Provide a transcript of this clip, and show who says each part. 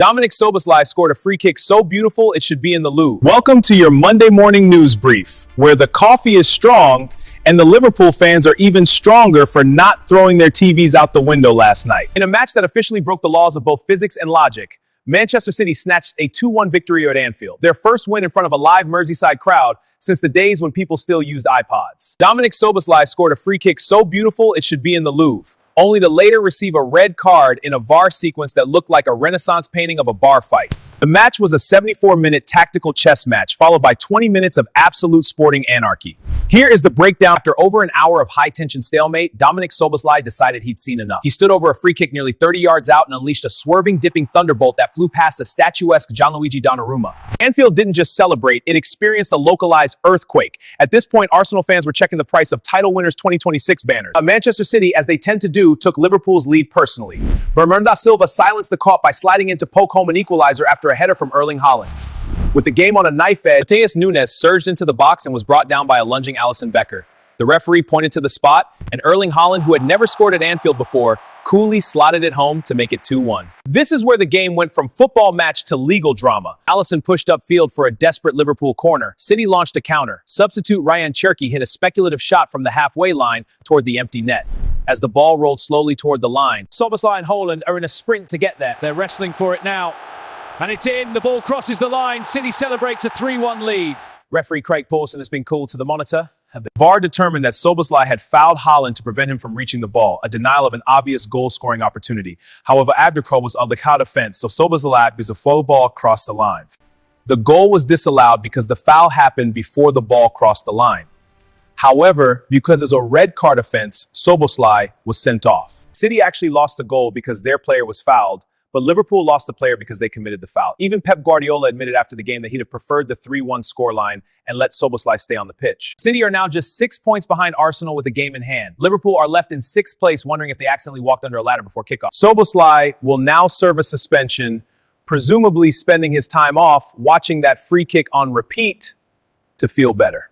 Speaker 1: Dominik Szoboszlai scored a free kick so beautiful it should be in the Louvre. Welcome to your Monday morning news brief, where the coffee is strong and the Liverpool fans are even stronger for not throwing their TVs out the window last night. In a match that officially broke the laws of both physics and logic, Manchester City snatched a 2-1 victory at Anfield, their first win in front of a live Merseyside crowd since the days when people still used iPods. Dominik Szoboszlai scored a free kick so beautiful it should be in the Louvre, only to later receive a red card in a VAR sequence that looked like a Renaissance painting of a bar fight. The match was a 74-minute tactical chess match, followed by 20 minutes of absolute sporting anarchy. Here is the breakdown. After over an hour of high-tension stalemate, Dominik Szoboszlai decided he'd seen enough. He stood over a free kick nearly 30 yards out and unleashed a swerving, dipping thunderbolt that flew past a statuesque Gianluigi Donnarumma. Anfield didn't just celebrate, it experienced a localized earthquake. At this point, Arsenal fans were checking the price of title winners 2026 banners. Manchester City, as they tend to do, took Liverpool's lead personally. Bernardo Silva silenced the caught by sliding in to poke home an equalizer after a header from Erling Haaland. With the game on a knife edge, Matheus Nunes surged into the box and was brought down by a lunging Alisson Becker. The referee pointed to the spot, and Erling Haaland, who had never scored at Anfield before, coolly slotted it home to make it 2-1. This is where the game went from football match to legal drama. Alisson pushed upfield for a desperate Liverpool corner. City launched a counter. Substitute Ryan Cherki hit a speculative shot from the halfway line toward the empty net. As the ball rolled slowly toward the line, Szoboszlai and Haaland are in a sprint to get there. They're wrestling for it now. And it's in. The ball crosses the line. City celebrates a 3-1 lead. Referee Craig Pawson has been called to the monitor. VAR determined that Szoboszlai had fouled Haaland to prevent him from reaching the ball, a denial of an obvious goal-scoring opportunity. However, Abdelkader was on the counter defense, so Szoboszlai because the full ball crossed the line. The goal was disallowed because the foul happened before the ball crossed the line. However, because it's a red card offense, Szoboszlai was sent off. City actually lost a goal because their player was fouled, but Liverpool lost a player because they committed the foul. Even Pep Guardiola admitted after the game that he'd have preferred the 3-1 scoreline and let Szoboszlai stay on the pitch. City are now just 6 points behind Arsenal with the game in hand. Liverpool are left in 6th place, wondering if they accidentally walked under a ladder before kickoff. Szoboszlai will now serve a suspension, presumably spending his time off watching that free kick on repeat to feel better.